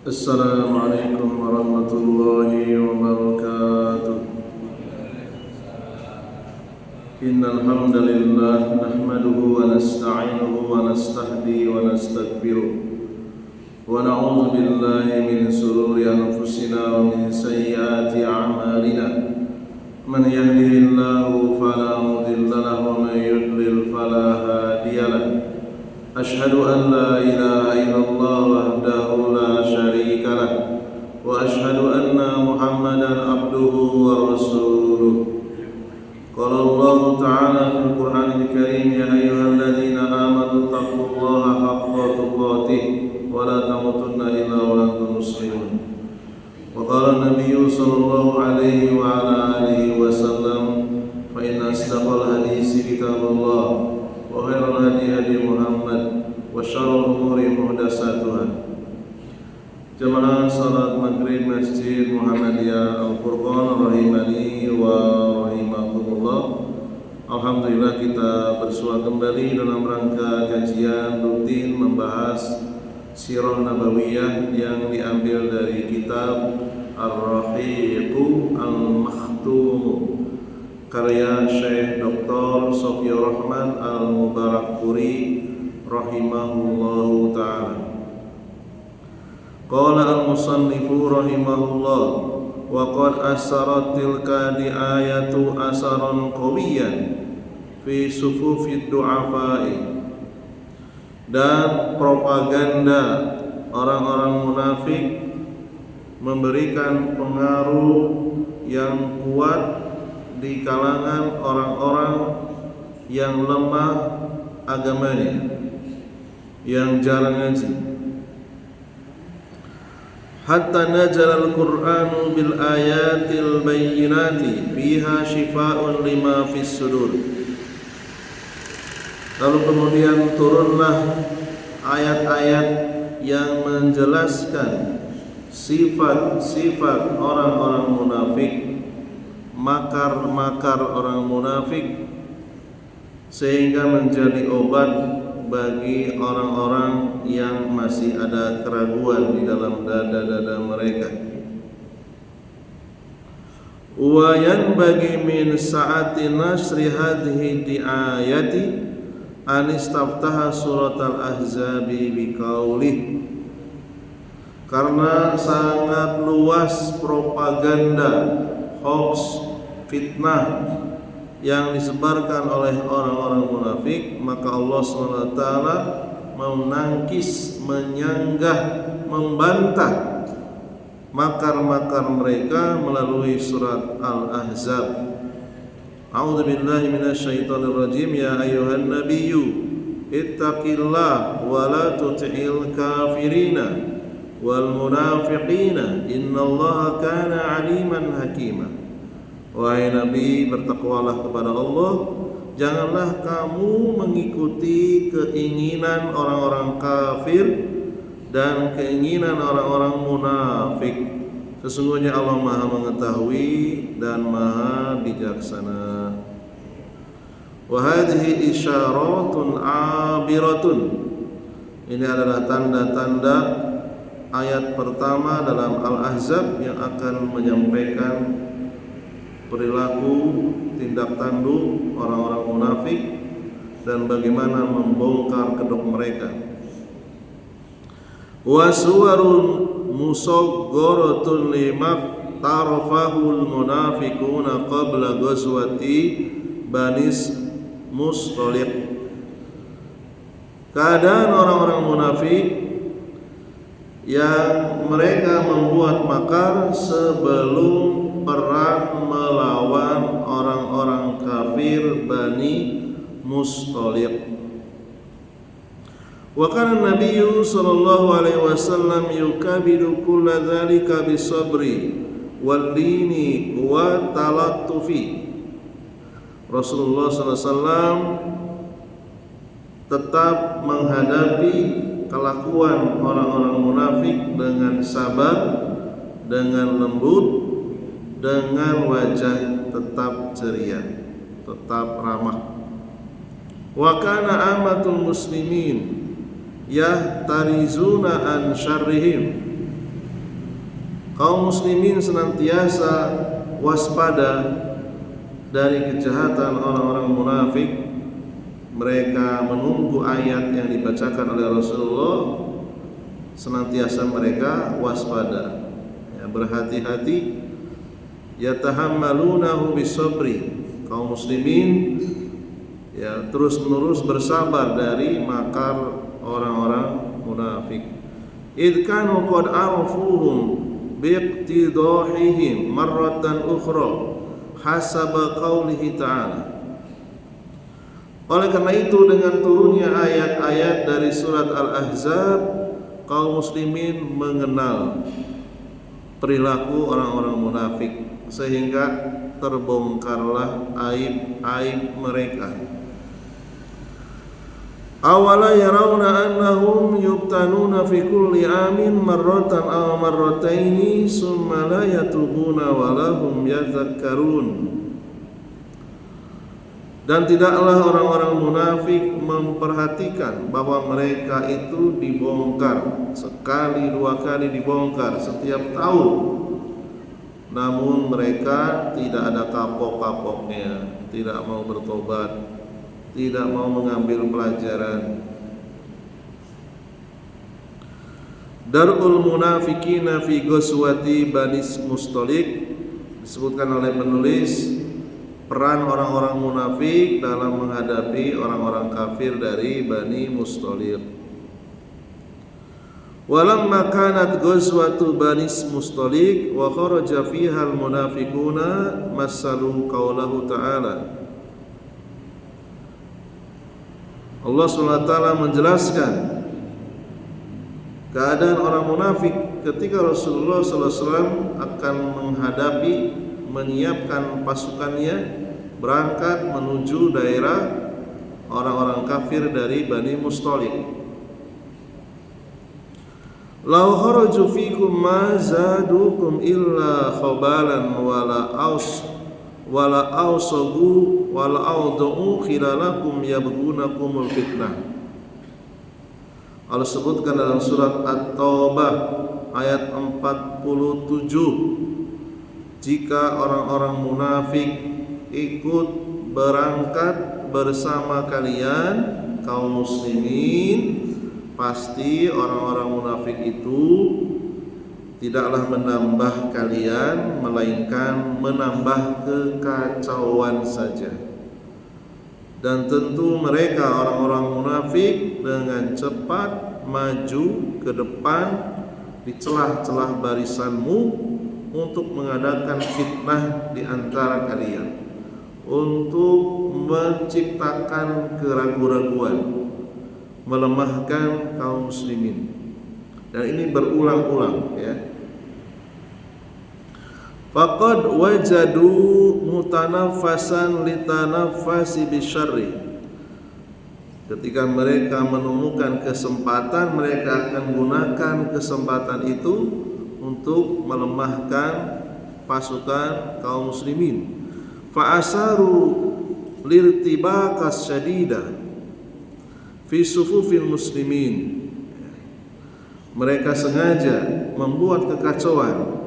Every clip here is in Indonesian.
السلام عليكم ورحمة الله وبركاته. إن الحمد لله نحمده ونستعينه ونستهديه ونستغفره ونعوذ بالله من شرور أنفسنا ومن سيئات أعمالنا. من يهده الله فلا مضل له ومن يضلل فلا هادي له. أشهد أن لا إله إلا الله وحده لا شريك له وأشهد أن محمدا عبده ورسوله. قال الله تعالى في القرآن الكريم: يا أيها الذين آمنوا اتقوا الله حق تقاته ولا تموتن إلا وأنتم مسلمون. وقال النبي صلى الله عليه وعلى آله وسلم: فإن أصدق الحديث كتاب الله وخير الهدي هدي محمد وشر الأمور محدثاتها. Jemaah salat maghrib Masjid Muhammadiyah Al-Furqan rahimani wa rahimakumullah. Alhamdulillah kita bersua kembali dalam rangka kajian rutin membahas Sirah Nabawiyah yang diambil dari kitab Ar-Rahiqu Al-Makhtum karya Syekh Dr. Sofiyur Rahman Al-Mubarakpuri rahimahullahu ta'ala. Qala al-musannifu rahimahullah wa qad asarat tilka ayatu asaran qawiyan fi sufufid du'afai. Dan propaganda orang-orang munafik memberikan pengaruh yang kuat di kalangan orang-orang yang lemah agamanya, yang jarang ngaji. Hatta nazala al-Qur'anu bil ayatil bayyinati fiha shifaa'un lima fis sudur. Lalu kemudian turunlah ayat-ayat yang menjelaskan sifat-sifat orang-orang munafik, makar-makar orang munafik, sehingga menjadi obat bagi orang-orang yang masih ada keraguan di dalam dada-dada mereka. Wa yanbaghi min sa'ati nasri hadhihi di'ayati an istaftaha surat al-ahzabi biqaulih. Karena sangat luas propaganda, hoax, fitnah yang disebarkan oleh orang-orang munafik, maka Allah SWT menangkis, menyanggah, membantah makar-makar mereka melalui surat Al-Ahzab. A'udzu billahi minasyaitonir rajim. Ya ayyuhan nabiyyu ittaqillah wa la tuti'il kafirina wal munafiqina innallaha kana 'aliman hakima. Wahai Nabi, bertakwalah kepada Allah, janganlah kamu mengikuti keinginan orang-orang kafir dan keinginan orang-orang munafik. Sesungguhnya Allah Maha mengetahui dan Maha bijaksana. Wa hadhihi isyaratun 'abiratun. Ini adalah tanda-tanda ayat pertama dalam Al-Ahzab yang akan menyampaikan perilaku, tindak tanduk orang-orang munafik dan bagaimana membongkar kedok mereka. Wa suwarun musaggaratun limak tarafahul munafiquna qabla ghazwati Banis Mustaliq. Keadaan orang-orang munafik yang mereka membuat makar sebelum perang melawan orang-orang kafir Bani Mustaliq. Wa kana Nabiyyu sallallahu alaihi wasallam yukabidu kulla dzalika bisabri wal dini wa talattufi. Rasulullah sallallahu alaihi wasallam tetap menghadapi kelakuan orang-orang munafik dengan sabar, dengan lembut, dengan wajah tetap ceria, tetap ramah. Wa kana amatul muslimin yahtarizuna an syarrihim. Kaum muslimin senantiasa waspada dari kejahatan orang-orang munafik. Mereka menunggu ayat yang dibacakan oleh Rasulullah, senantiasa mereka waspada, ya, berhati-hati. Yatahammalunahu bisabri, kaum muslimin ya terus-menerus bersabar dari makar orang-orang munafik. Id kanu qad arafuhum biiqtidahihim marratan ukhra hasaba qaulihi ta'ala. Oleh karena itu, dengan turunnya ayat-ayat dari surat Al-Ahzab, kaum muslimin mengenal perilaku orang-orang munafik, sehingga terbongkarlah aib-aib mereka. Awala yarawna annahum yubtanuna fi kulli amin marratan aw marrataini summa la yatubuna wa lahum yadhakkarun. Dan tidaklah orang-orang munafik memperhatikan bahwa mereka itu dibongkar sekali, dua kali dibongkar setiap tahun, namun mereka tidak ada kapok-kapoknya, tidak mau bertobat, tidak mau mengambil pelajaran. Darul munafikina fi ghazwati Bani Mustalik, disebutkan oleh penulis peran orang-orang munafik dalam menghadapi orang-orang kafir dari Bani Mustalik. Walamma kanat ghazwatu Bani Mustalik wa kharaja fiha al-munafiquna masalu qaulahu ta'ala. Allah SWT menjelaskan keadaan orang munafik ketika Rasulullah SAW akan menghadapi, menyiapkan pasukannya berangkat menuju daerah orang-orang kafir dari Bani Mustalik. Lau kharaju fikum ma zadukum illa khabalan wala awsagu wala awdu'u khilalakum yabghunakumul fitnah. Allah sebutkan dalam surat At-Taubah ayat 47, jika orang-orang munafik ikut berangkat bersama kalian kaum muslimin, pasti orang-orang munafik itu tidaklah menambah kalian, melainkan menambah kekacauan saja. Dan tentu mereka orang-orang munafik dengan cepat maju ke depan di celah-celah barisanmu untuk mengadakan fitnah di antara kalian, untuk menciptakan keraguan-raguan, melemahkan kaum muslimin. Dan ini berulang-ulang, ya. Faqad wajadu mutanaffasan litanaffasi bisyarri. Ketika mereka menemukan kesempatan, mereka akan gunakan kesempatan itu untuk melemahkan pasukan kaum muslimin. Fa'asaru lirtibaqas syadida fi sufufil muslimin. Mereka sengaja membuat kekacauan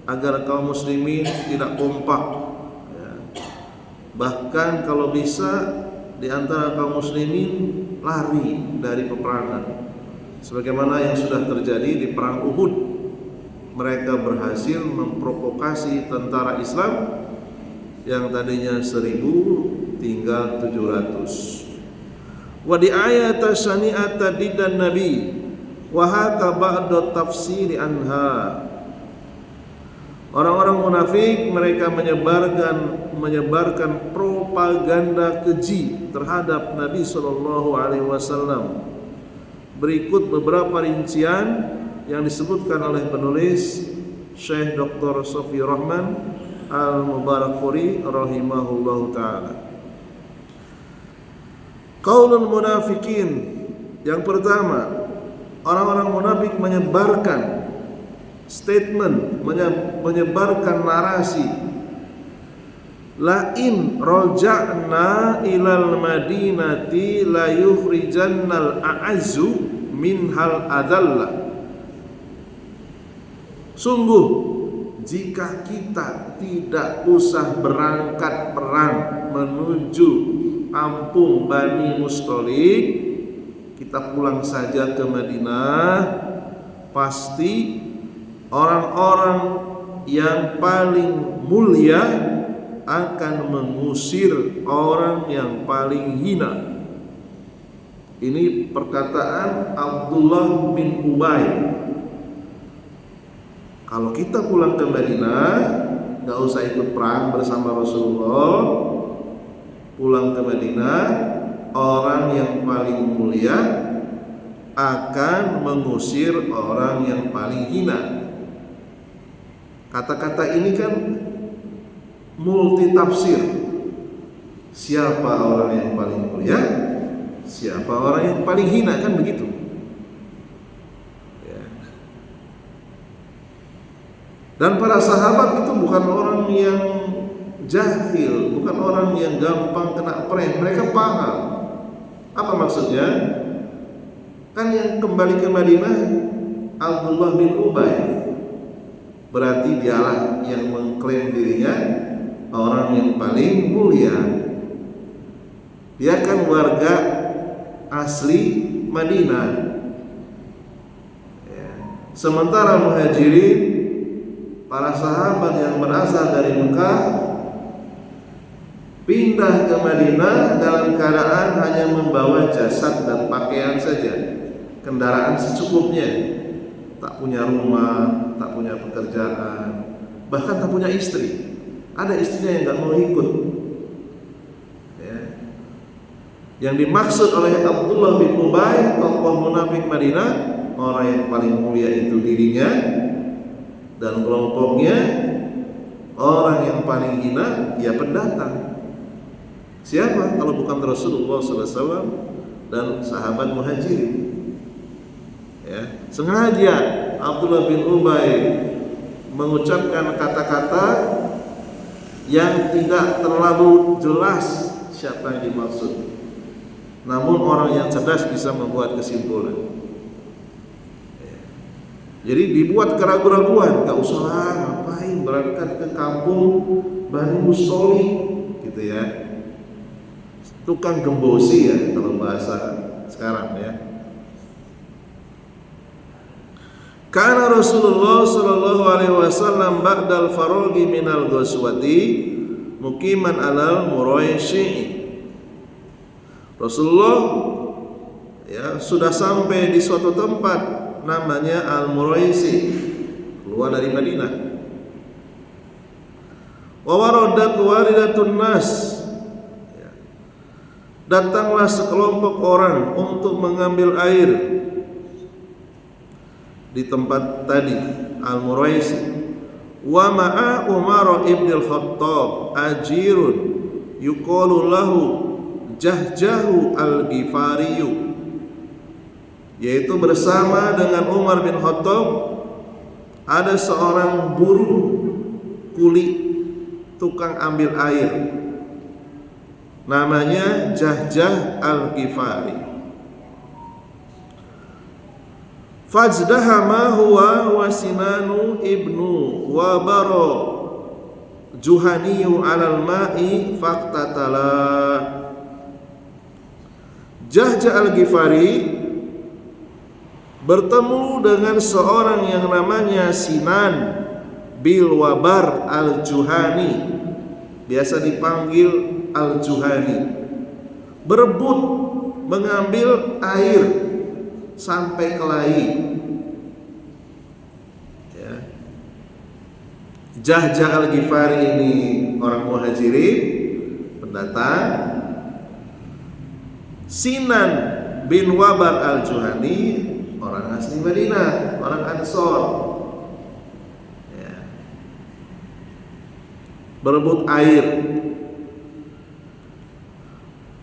agar kaum muslimin tidak kompak, ya. Bahkan kalau bisa di antara kaum muslimin lari dari peperangan, sebagaimana yang sudah terjadi di perang Uhud. Mereka berhasil memprovokasi tentara Islam yang tadinya 1000 tinggal 700. Wa di ayat syani'ata didan nabi wa haka ba'da tafsiri anha. Orang-orang munafik mereka menyebarkan propaganda keji terhadap Nabi SAW. Berikut beberapa rincian yang disebutkan oleh penulis Syekh Dr. Sofi Rahman Al-Mubarakfuri rahimahullahu ta'ala. Qaulul munafikin, yang pertama, orang-orang munafik menyebarkan statement, menyebarkan narasi, la in raja'na ilal madinati la yukhrijannal a'azzu minhal adalla. Sungguh jika kita tidak usah berangkat perang menuju kampung Bani Mustalik, kita pulang saja ke Madinah, pasti orang-orang yang paling mulia akan mengusir orang yang paling hina. Ini perkataan Abdullah bin Ubay. Kalau kita pulang ke Madinah, gak usah ikut perang bersama Rasulullah, pulang ke Madinah, orang yang paling mulia akan mengusir orang yang paling hina. Kata-kata ini kan multi tafsir. Siapa orang yang paling mulia, siapa orang yang paling hina, kan begitu. Dan para sahabat itu bukan orang yang jahil, bukan orang yang gampang kena prank. Mereka paham. Apa maksudnya? Kan yang kembali ke Madinah Abdullah bin Ubay, berarti dialah yang mengklaim dirinya orang yang paling mulia. Dia kan warga asli Madinah. Sementara Muhajirin, para sahabat yang berasal dari Mekah, pindah ke Madinah dalam keadaan hanya membawa jasad dan pakaian saja, kendaraan secukupnya, tak punya rumah, tak punya pekerjaan, bahkan tak punya istri. Ada istrinya yang gak mau ikut. Yang dimaksud oleh Abdullah bin Ubay, tokoh munafik Madinah, orang yang paling mulia itu dirinya dan kelompoknya, orang yang paling hina ya pendatang. Siapa kalau bukan Rasulullah SAW dan sahabat Muhajirin? Sengaja Abdullah bin Ubay mengucapkan kata-kata yang tidak terlalu jelas siapa yang dimaksud. Namun orang yang cerdas bisa membuat kesimpulan. Jadi dibuat keraguan-raguan, gak usah lah, ngapain berangkat ke kampung Bani Mustalik gitu ya. Tukang gembosi ya kalau bahasa sekarang ya. Karena Rasulullah sallallahu alaihi wasallam ba'dal faraghi minal ghazwati muqiman alal Muraisi. Rasulullah ya sudah sampai di suatu tempat namanya Al-Muraisi, keluar dari Madinah. Wa waradat waridatun nas, datanglah sekelompok orang untuk mengambil air di tempat tadi Al-Muraisi. Wa ma'a Umar ibn al-Khattab ajirun yuqalu lahu Jahjahu al-Ghifariyu, yaitu bersama dengan Umar bin Khattab ada seorang buruh kuli tukang ambil air namanya Jahjah al-Ghifari. Fajdahama huwa wa Sinanu ibnu Wabaro Juhaniyu alal ma'i faqtatala. Jahjah al-Ghifari bertemu dengan seorang yang namanya Sinan bin Wabar al-Juhani, biasa dipanggil al-Juhani, berebut mengambil air sampai kelahi. Jahjah al-Ghifari ini orang Muhajirin, pendatang. Sinan bin Wabar al-Juhani orang asli Madinah, orang Ansor. Berebut air.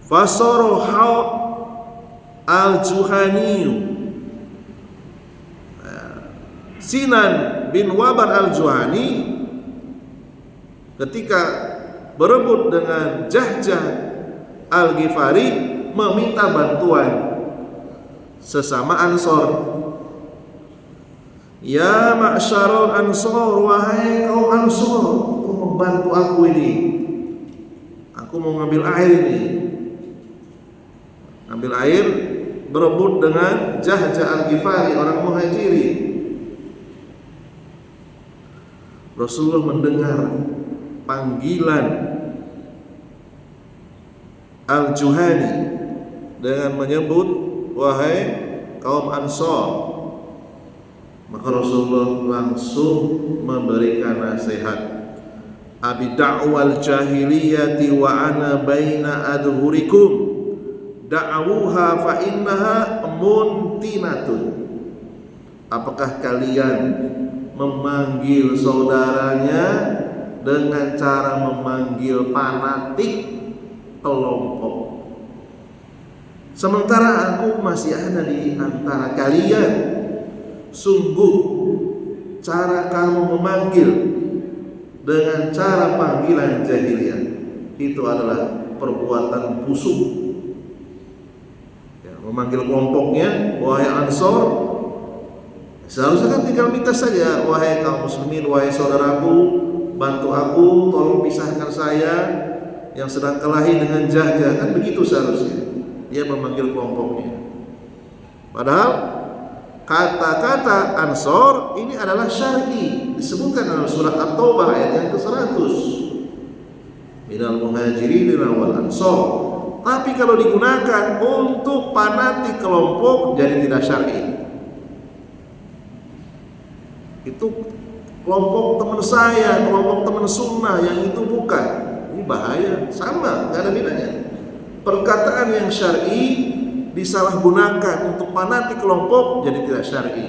Fasoroha al-Juhani, Sinan bin Wabar al-Juhani ketika berebut dengan Jahjah al-Ghifari meminta bantuan sesama Ansor. Ya ma'syarul ansor, wahai kaum ansor, aku membantu aku ini. Aku mau ngambil air ini. Ngambil air berebut dengan Jahjah Al-Ghifari, orang Muhajirin. Rasulullah mendengar panggilan Al-Juhani dengan menyebut wahai kaum Ansor. Maka Rasulullah langsung memberikan nasihat. Abi da'wal jahiliyati wa ana baina adhurikum da'awuha fa innaha muntinatun. Apakah kalian memanggil saudaranya dengan cara memanggil fanatik kelompok, sementara aku masih ada di antara kalian? Sungguh cara kamu memanggil dengan cara panggilan jahiliyah itu adalah perbuatan busuk. Ya, memanggil kelompoknya wahai Ansor, seharusnya kan tinggal minta saja, wahai kaum muslimin, wahai saudaraku, bantu aku, tolong pisahkan saya yang sedang kelahi dengan Jahjah. Kan begitu seharusnya dia memanggil kelompoknya. Padahal kata-kata Ansor ini adalah syar'i, disebutkan dalam surat At-Taubah ayat yang ke-100. Minal muhajirin wal ansor. Tapi kalau digunakan untuk fanatik kelompok jadi tidak syar'i. Itu kelompok teman saya, kelompok teman sunnah, yang itu bukan. Ini bahaya, sama, nggak ada bedanya. Perkataan yang syar'i disalahgunakan untuk fanatik kelompok jadi tidak syar'i.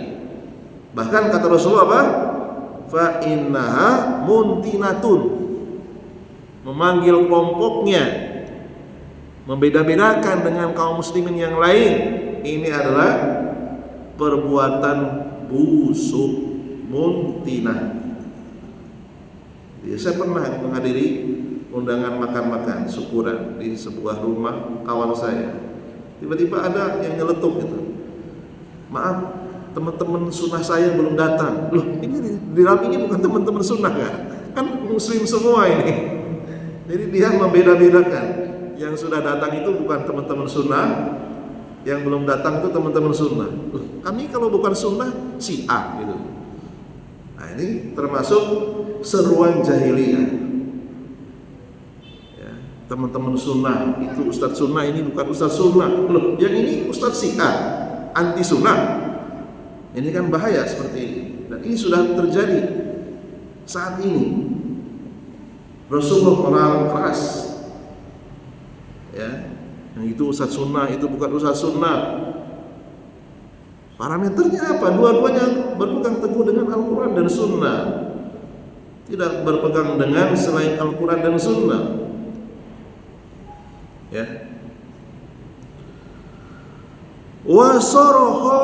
Bahkan kata Rasulullah apa? Fa innaha muntinatun. Memanggil kelompoknya, membeda-bedakan dengan kaum muslimin yang lain, ini adalah perbuatan busuk, muntinah. Ya, saya pernah menghadiri undangan makan-makan syukuran di sebuah rumah kawan saya. Tiba-tiba ada yang nyeletuk gitu. Maaf, teman-teman sunnah saya belum datang. Loh, ini di dalam ini bukan teman-teman sunnah kan muslim semua ini. Jadi dia membeda-bedakan. Yang sudah datang itu bukan teman-teman sunnah, yang belum datang itu teman-teman sunnah. Loh, kami kalau bukan sunnah Syiah gitu. Nah, ini termasuk seruan jahiliyah. Teman-teman sunnah itu ustadz sunnah, ini bukan ustadz sunnah. Loh, yang ini ustadz Syiah, anti sunnah. Ini kan bahaya seperti ini. Dan ini sudah terjadi saat ini. Rasulullah melarang keras. Ya, yang itu ustadz sunnah, itu bukan ustadz sunnah. Parameternya apa? Dua-duanya berpegang teguh dengan Al-Quran dan Sunnah. Tidak berpegang dengan selain Al-Quran dan Sunnah. Ya. Wa saraha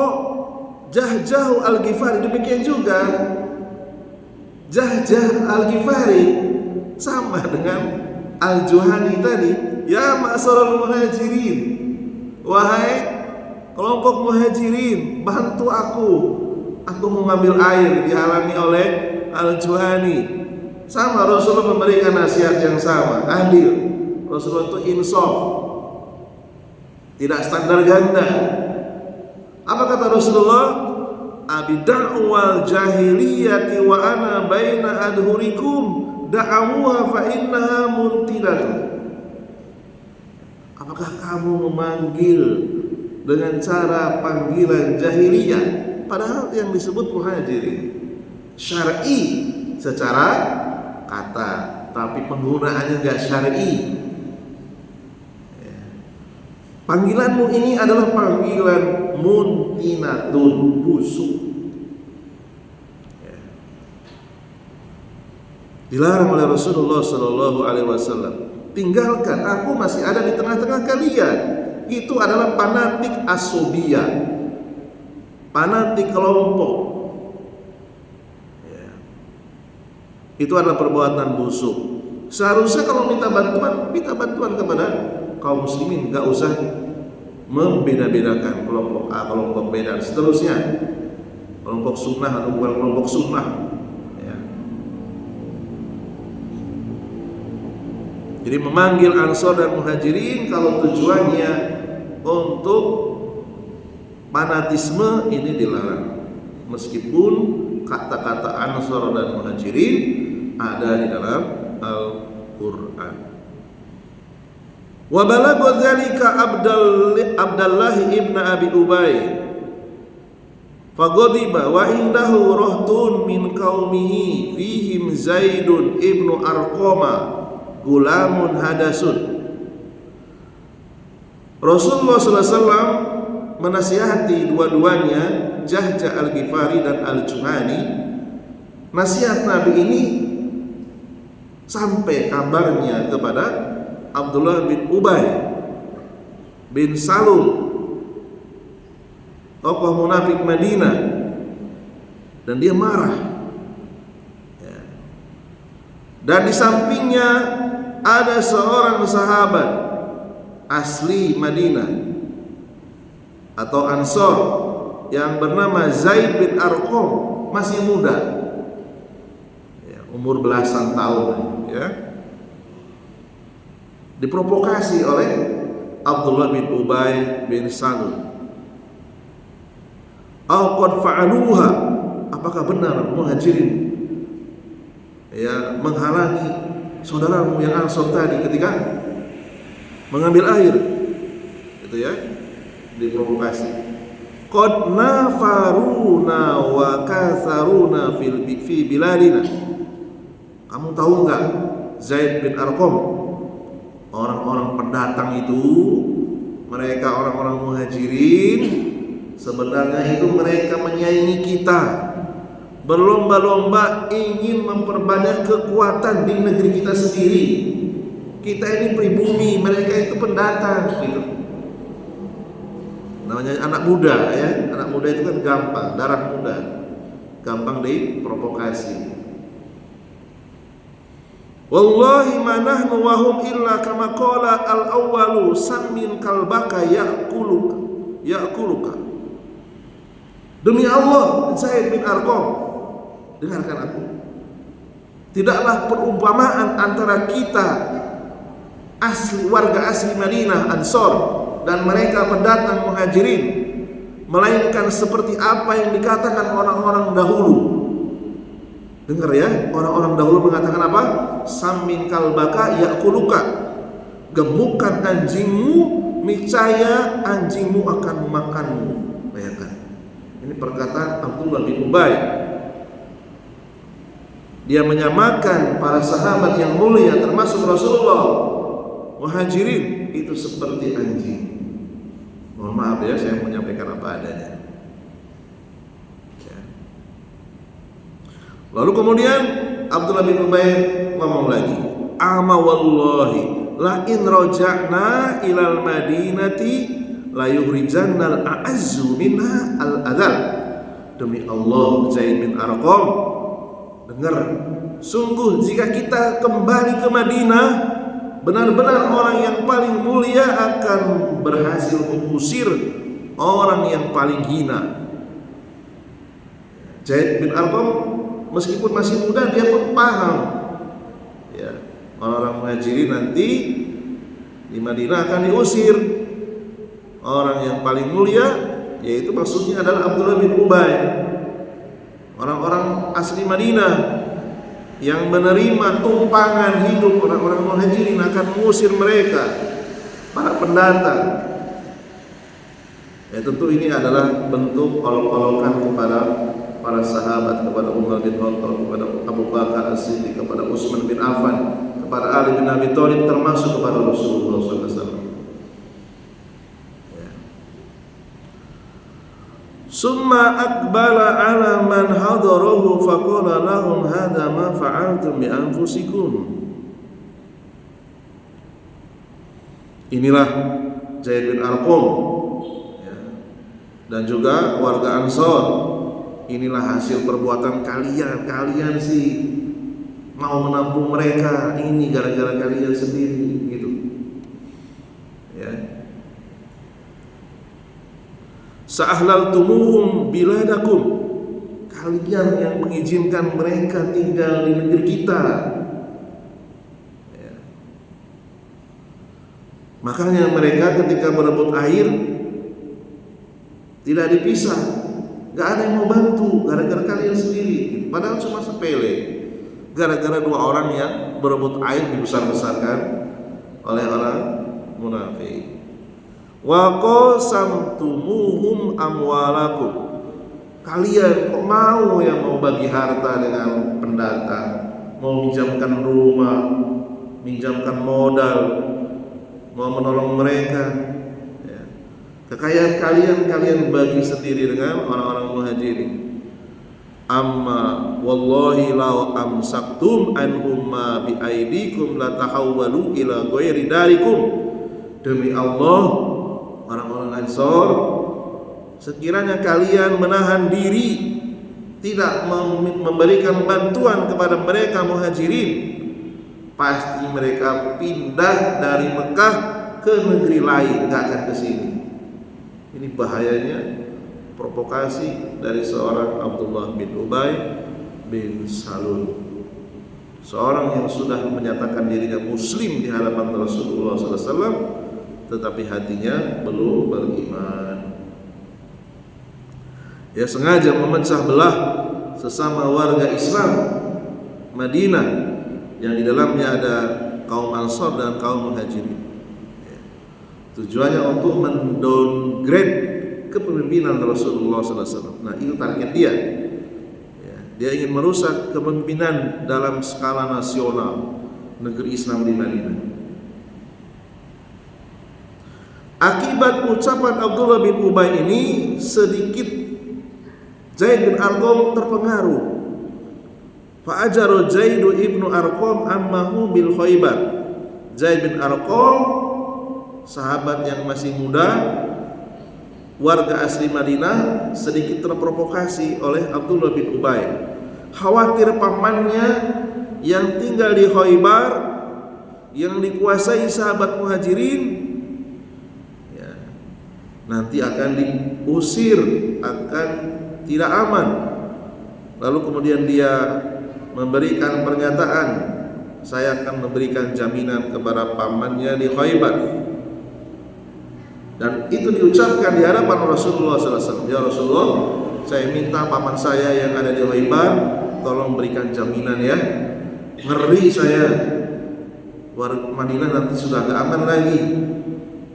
Jahjah Al-Ghifari, demikian juga Jahjah Al-Ghifari sama dengan Al-Juhani tadi. Ya ma'syaral muhajirin, wahai kelompok muhajirin, bantu aku mau ngambil air, dihalangi oleh Al-Juhani. Sama, Rasulullah memberikan nasihat yang sama, adil. Rasulullah itu insaf, tidak standar ganda. Apa kata Rasulullah? Abi da'wal jahiliyati wa ana baina adhurikum da'awuha fa innaha muntinatun. Apakah kamu memanggil dengan cara panggilan jahiliyah, padahal yang disebut muhajirin syar'i secara kata, tapi penggunaannya enggak syar'i. Panggilanmu ini adalah panggilan muntinatun, busuk. Dilarang oleh Rasulullah Sallallahu Alaihi Wasallam. Tinggalkan, aku masih ada di tengah-tengah kalian. Itu adalah fanatik asobiyah, fanatik kelompok. Itu adalah perbuatan busuk. Seharusnya kalau minta bantuan kepada kaum muslimin, gak usah membeda-bedakan kelompok A, kelompok B dan seterusnya. kelompok sunnah atau bukan kelompok sunnah, ya. Jadi memanggil Ansor dan Muhajirin kalau tujuannya untuk fanatisme ini dilarang, meskipun kata-kata Ansor dan Muhajirin ada di dalam Al-Quran. Wa balagha dzalika Abdullah ibn Abi Ubay faghadiba wa indahu rahtun min qaumihi fihim Zaidun ibnu Arqama gulamun hadasun. Rasulullah SAW menasihati dua-duanya, Jahja Al-Ghifari dan Al-Juhani. Nasihat Nabi ini sampai kabarnya kepada Abdullah bin Ubay bin Salul, tokoh munafik Madinah, dan dia marah, ya. Dan di sampingnya ada seorang sahabat asli Madinah atau Ansor yang bernama Zaid bin Arqam, masih muda, ya, umur belasan tahun, ya. Diprovokasi oleh Abdullah bin Ubay bin Salul. Qad fa'aluha, apakah benar Muhajirin ya menghalangi saudaramu yang Ansor tadi ketika mengambil air, gitu ya, diprovokasi. Qad nafaruna wa kasaruna fi biladina. Kamu tahu enggak Zaid bin Arqam, orang-orang pendatang itu, mereka orang-orang Muhajirin, sebenarnya itu mereka menyaingi kita, berlomba-lomba ingin memperbanyak kekuatan di negeri kita sendiri. Kita ini pribumi, mereka itu pendatang, gitu. Namanya anak muda, ya. Anak muda itu kan gampang, darah muda, gampang diprovokasi. Wallahi ma nahnu wa hum illa kama qala al-awwalu sammin kalbaka ya'kuluka. Demi Allah, Zaid bin Arqam, dengarkan aku. Tidaklah perumpamaan antara kita warga asli Madinah Ansor dan mereka pendatang Muhajirin, melainkan seperti apa yang dikatakan orang-orang dahulu. Dengar ya, orang-orang dahulu mengatakan apa? Sammin kalbaka ya'kuluka. Gemukkan anjingmu, niscaya anjingmu akan memakanmu. Bayangkan. Ini perkataan Abdullah bin Ubay. Dia menyamakan para sahabat yang mulia termasuk Rasulullah, Muhajirin itu seperti anjing. Mohon maaf ya, saya menyampaikan apa adanya. Lalu kemudian Abdullah bin Ubay ngomong lagi, ama wallahi la in raja'na ilal madinati la yuhrijannal a'azzu minha al-adal. Demi Allah, Zaid bin Arqam, dengar, sungguh jika kita kembali ke Madinah, benar-benar orang yang paling mulia akan berhasil mengusir orang yang paling hina. Zaid bin Arqam meskipun masih muda, dia pun paham, ya, orang-orang Muhajirin nanti di Madinah akan diusir. Orang yang paling mulia, yaitu maksudnya adalah Abdullah bin Ubay. Orang-orang asli Madinah yang menerima tumpangan hidup orang-orang Muhajirin akan mengusir mereka, para pendatang. Ya, tentu ini adalah bentuk olok-olokan kepada para sahabat, kepada Umar bin Khattab, kepada Abu Bakar As-Siddiq, kepada Utsman bin Affan, kepada Ali bin Abi Thalib, termasuk kepada Rasulullah SAW. Ya. Summa aqbala ala man hadarahu faqala lahum hadha ma fa'altum bi anfusikum. Inilah Zaid bin Arqam, ya, dan juga warga Ansor. Inilah hasil perbuatan kalian. Kalian sih mau menampung mereka, ini gara-gara kalian sendiri, gitu. Ya. Sa'ahlaltumuhum biladakum kalian yang mengizinkan mereka tinggal di negeri kita. Ya. Makanya mereka ketika berebut air tidak dipisah, gak ada yang mau bantu gara-gara kalian sendiri. Padahal cuma sepele, gara-gara dua orang yang berebut air dibesar-besarkan oleh orang munafik. Wa qasamtumuhum amwalakum, kalian kok mau yang mau bagi harta dengan pendatang, mau minjamkan rumah, minjamkan modal, mau menolong mereka, ya. Kekayaan kalian bagi sendiri dengan orang-orang muhajirin. Amma wallahi law amsaktum anhum ma bi aidikum la tahawwalu ila ghairi darikum. Demi Allah, orang-orang Ansor, sekiranya kalian menahan diri tidak memberikan bantuan kepada mereka muhajirin, pasti mereka pindah dari Mekah ke negeri lain, gak akan ke sini. Ini bahayanya provokasi dari seorang Abdullah bin Ubay bin Salul, seorang yang sudah menyatakan dirinya muslim di hadapan Rasulullah SAW, tetapi hatinya belum beriman. Ya, sengaja memecah belah sesama warga Islam Madinah yang di dalamnya ada kaum Ansor dan kaum Muhajirin. Ya. Tujuannya untuk mendowngrade kepemimpinan Rasulullah SAW. Nah, itu target dia. Ya, dia ingin merusak kepemimpinan dalam skala nasional negeri Islam di Madinah. Akibat ucapan Abdullah bin Ubay ini, sedikit Zaid bin Arqam terpengaruh. Fa'ajaru Zaid ibnu Arqam ammahu bil Khaybar. Zaid bin Arqam, sahabat yang masih muda, warga asli Madinah, sedikit terprovokasi oleh Abdullah bin Ubay. Khawatir pamannya yang tinggal di Khaybar, yang dikuasai sahabat muhajirin, nanti akan diusir, akan tidak aman. Lalu kemudian dia memberikan pernyataan, saya akan memberikan jaminan kepada pamannya di Khaybar. Dan itu diucapkan di hadapan Rasulullah SAW. Ya Rasulullah, saya minta paman saya yang ada di Khaybar, tolong berikan jaminan ya. Ngeri saya, warga Madinah nanti sudah gak aman lagi.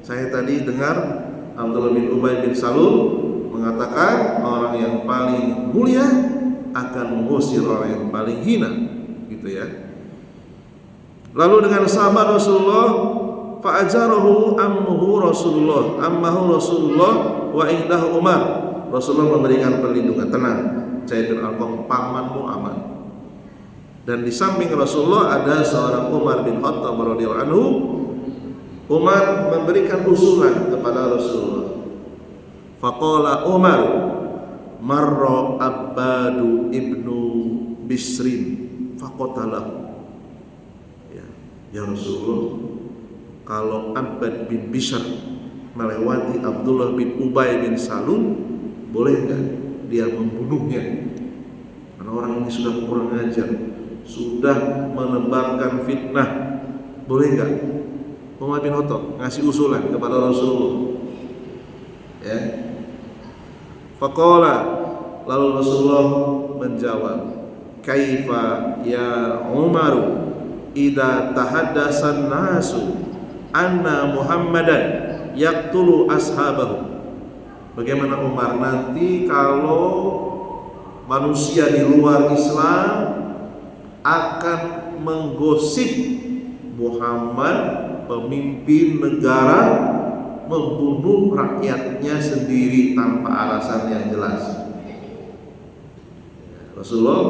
Saya tadi dengar Abdullah bin Ubay bin Salul mengatakan orang yang paling mulia akan mengusir orang yang paling hina, gitu ya. Lalu dengan sahabat Rasulullah, fa'ajarahu ammahu Rasulullah wa indahu Umar. Rasulullah memberikan perlindungan, tenang, Zaid bin Arqam, pamanmu aman. Dan di samping Rasulullah ada seorang Umar bin Khattab radhiyallahu anhu. Umar memberikan usulan kepada Rasulullah. Faqala Umar, marra Abbadu ibnu Bisrin faqatalahu. Ya Rasulullah, kalau Abbad bin Bishr melewati Abdullah bin Ubay bin Salul, boleh enggak dia membunuhnya? Karena orang ini sudah kurang ajar, sudah menebarkan fitnah. Boleh enggak? Umar bin Khattab ngasih usulan kepada Rasulullah. Ya. Faqala, lalu Rasulullah menjawab, kaifa ya Umaru idza tahaddatsan nasu anna Muhammadan yaqtulu ashabahu. Bagaimana Umar nanti kalau manusia di luar Islam akan menggosip Muhammad, pemimpin negara, membunuh rakyatnya sendiri tanpa alasan yang jelas. Rasulullah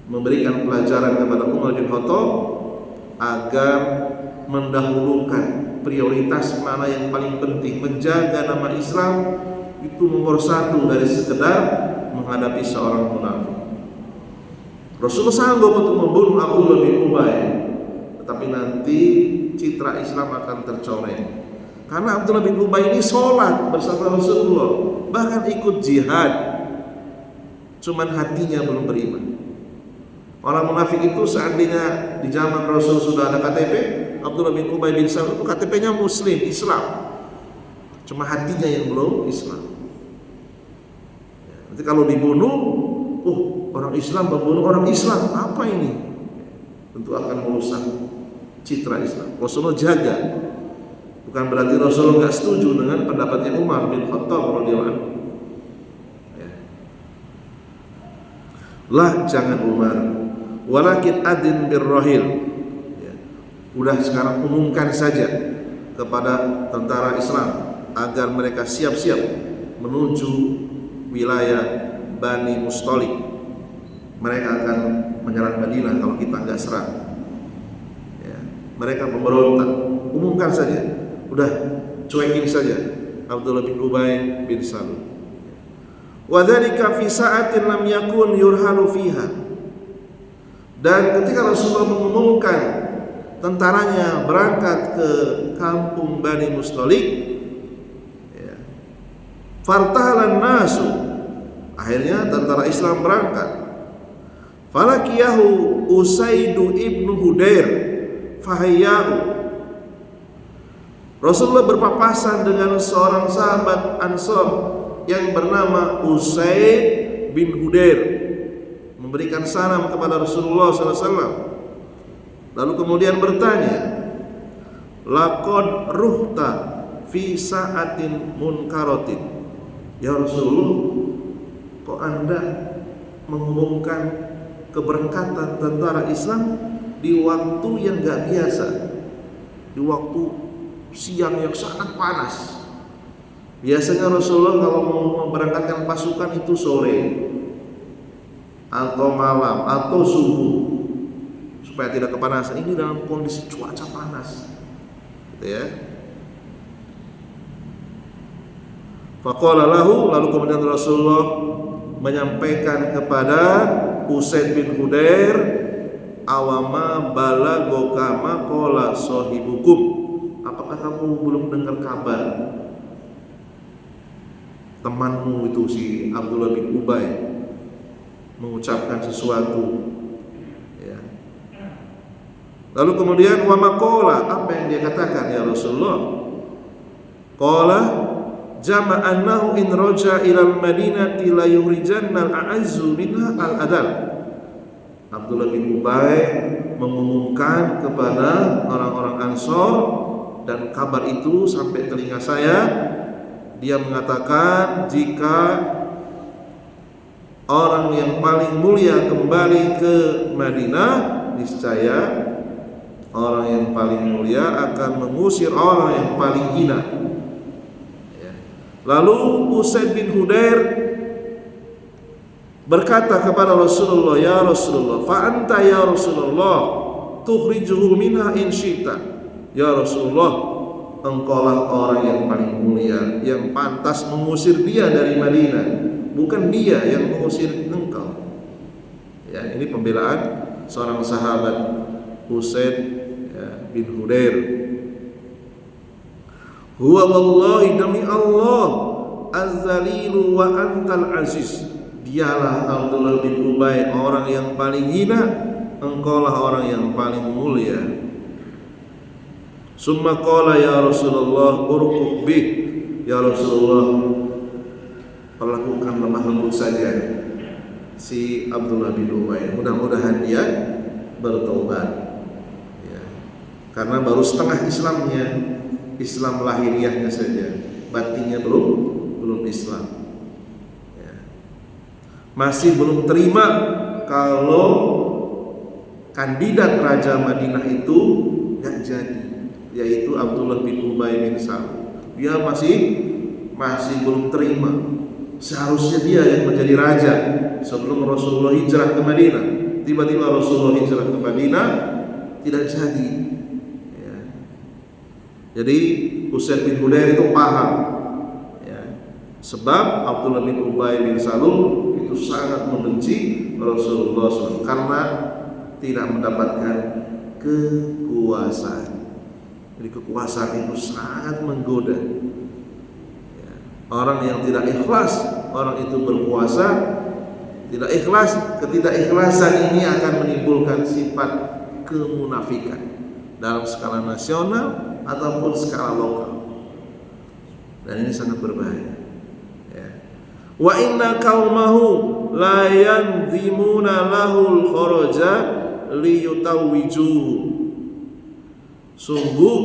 memberikan pelajaran kepada Umar bin Khattab agar mendahulukan prioritas mana yang paling penting. Menjaga nama Islam itu nomor satu dari sekedar menghadapi seorang munafik. Rasulullah sanggup untuk membunuh Abdullah bin Ubay, tetapi nanti citra Islam akan tercoreng. Karena Abdullah bin Ubay ini sholat bersama Rasulullah, bahkan ikut jihad. cuman hatinya belum beriman. Orang munafik itu seandainya di zaman Rasul sudah ada KTP, Abdullah bin Ubay bin Salul itu KTP-nya Muslim, Islam, cuma hatinya yang belum Islam. Nanti kalau dibunuh, orang Islam membunuh orang Islam, apa ini? Tentu akan merusak citra Islam. Rasulullah jaga. Bukan berarti Rasulullah nggak setuju dengan pendapatnya Umar bin Khattab radhiyallahu anhu. Lah jangan Umar, walakin adin birrahil. Udah sekarang umumkan saja kepada tentara Islam agar mereka siap-siap menuju wilayah Bani Mustalik. Mereka akan menyerang Madinah kalau kita nggak serang. Mereka pemberontak. Umumkan saja. Udah cuekin saja Abdullah bin Ubay bin Salul. Wa dzalika fi sa'atin lam yakun yurhalu fiha. Dan ketika Rasulullah mengumumkan tentaranya berangkat ke kampung Bani Mustalik, fartahalan nasu, akhirnya tentara Islam berangkat. Falakiyahu Usaidu ibnu Hudair fahayyahu. Rasulullah berpapasan dengan seorang sahabat Ansor yang bernama Usaid bin Hudair, memberikan salam kepada Rasulullah SAW. Lalu kemudian bertanya, laqad ruhta fi sa'atin munkaratin. Ya Rasulullah, kok Anda mengumumkan keberangkatan tentara Islam di waktu yang gak biasa, di waktu siang yang sangat panas. Biasanya Rasulullah kalau mau memberangkatkan pasukan itu sore atau malam atau subuh supaya tidak kepanasan. Ini dalam kondisi cuaca panas, gitu ya. Faqala lahu, lalu kemudian Rasulullah menyampaikan kepada Usaid bin Hudair, awama balagoka ma qala sahibukum. Apakah kamu belum dengar kabar temanmu itu si Abdullah bin Ubay mengucapkan sesuatu, ya. Lalu kemudian wa maqala, apa yang dia katakan ya Rasulullah? Qala jama'annahu in raja ilal madinati la yuhrijanna al-a'azzu minha al-adal. Abdullah bin Ubay mengumumkan kepada orang-orang Ansor, dan kabar itu sampai telinga saya. Dia mengatakan, jika orang yang paling mulia kembali ke Madinah, niscaya orang yang paling mulia akan mengusir orang yang paling hina. Lalu Usaid bin Hudair berkata kepada Rasulullah, ya Rasulullah, fa anta ya Rasulullah tukhrijuhu minha in syi'ta. Ya Rasulullah, engkaulah orang yang paling mulia, yang pantas mengusir dia dari Madinah, bukan dia yang mengusir engkau. Ya, ini pembelaan seorang sahabat Usaid bin Hudair. Huwa wallahi, demi Allah, az-zalilu wa antal aziz. Dialah Abdullah bin Ubay orang yang paling hina, engkaulah orang yang paling mulia. Summa qala ya Rasulullah urqub bih. Ya Rasulullah, perlakukan lemah lembut saja si Abdullah bin Ubay. Mudah-mudahan dia bertobat, ya. Karena baru setengah Islamnya, Islam lahiriahnya saja, batinnya belum Islam, ya. Masih belum terima kalau kandidat Raja Madinah itu gak jadi, yaitu Abdullah bin Ubay bin Salul. Dia masih belum terima. Seharusnya dia yang menjadi raja sebelum Rasulullah hijrah ke Madinah. Tiba-tiba Rasulullah hijrah ke Madinah, tidak jadi, ya. Jadi Usaid bin Hudair itu paham, ya, sebab Abdullah bin Ubay bin Salul itu sangat membenci Rasulullah SAW karena tidak mendapatkan kekuasaan. Jadi kekuasaan itu sangat menggoda, ya. Orang yang tidak ikhlas, orang itu berkuasa Tidak ikhlas, ketidakikhlasan ini akan menimbulkan sifat kemunafikan dalam skala nasional ataupun skala lokal. Dan ini sangat berbahaya. Ya. Wa inna qaumahu la yanzimuna lahul kharaja liyutawwijuhu. Sungguh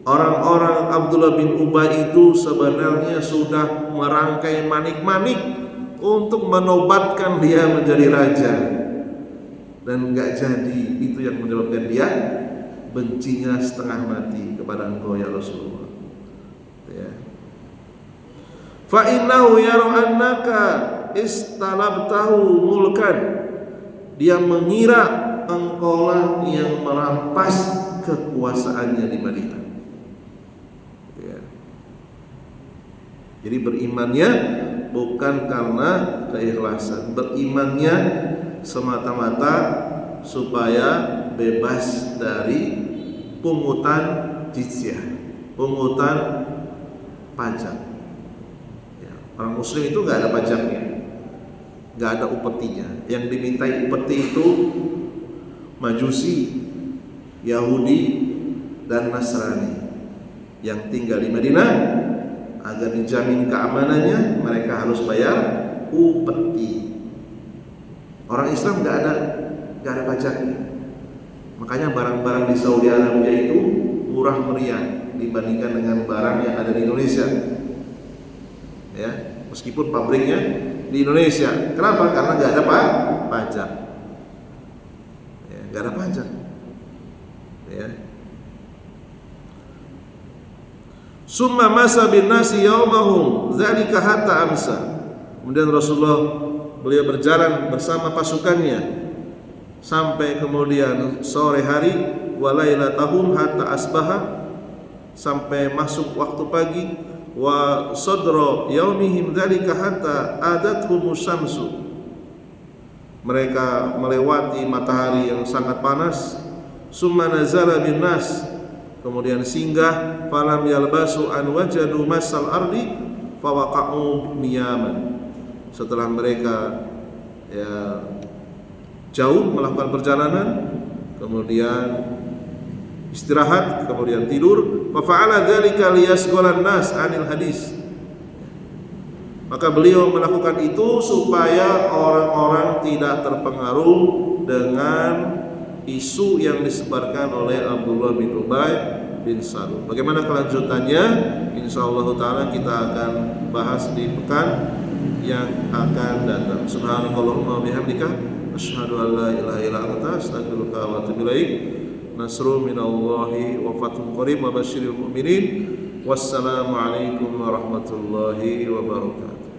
orang-orang Abdullah bin Ubay itu sebenarnya sudah merangkai manik-manik untuk menobatkan dia menjadi raja, dan enggak jadi. Itu yang menyebabkan dia bencinya setengah mati kepada engkau ya Rasulullah. Ya. Fa innahu yara annaka istalabtahu mulkan. Dia mengira engkaulah yang merampas kekuasaannya di Madinah. Ya. Jadi berimannya bukan karena keikhlasan, berimannya semata-mata supaya bebas dari pungutan jizyah, pungutan pajak. Ya, orang Muslim itu nggak ada pajaknya, nggak ada upetinya. Yang dimintai upeti itu Majusi, Yahudi, dan Nasrani yang tinggal di Madinah. Agar dijamin keamanannya, mereka harus bayar upeti. Orang Islam nggak ada pajaknya. Makanya barang-barang di Saudi Arabia itu murah meriah dibandingkan dengan barang yang ada di Indonesia. Ya, meskipun pabriknya di Indonesia. Kenapa? Karena nggak ada pajak. Ya, nggak ada pajak. Ya. Summa masa bin nasi yaumahum dzalika hatta amsa. Kemudian Rasulullah beliau berjalan bersama pasukannya sampai kemudian sore hari, walailatahum hatta asbaha, sampai masuk waktu pagi, wa sadra yaumihim dzalika hatta adathumus syamsu. Mereka melewati matahari yang sangat panas. Summa nazala bin nas, kemudian singgah, falam yalbasu an wajadu masal ardi fawaqa'u niyaman. Setelah mereka jauh melakukan perjalanan, kemudian istirahat, kemudian tidur, fa fa'ala dzalika liyasghalan nas 'anil hadis. Maka beliau melakukan itu supaya orang-orang tidak terpengaruh dengan isu yang disebarkan oleh Abdullah bin Ubay bin Salul. Bagaimana kelanjutannya? Insyaallah taala kita akan bahas di pekan yang akan datang. Subhanakallahumma bihamdika asyhadu an la ilaha illa anta astaghfiruka wa atubu ilaik. Nasrun minallahi wa fathun qarib wa basyiril mu'minin. Wassalamu alaikum warahmatullahi wabarakatuh.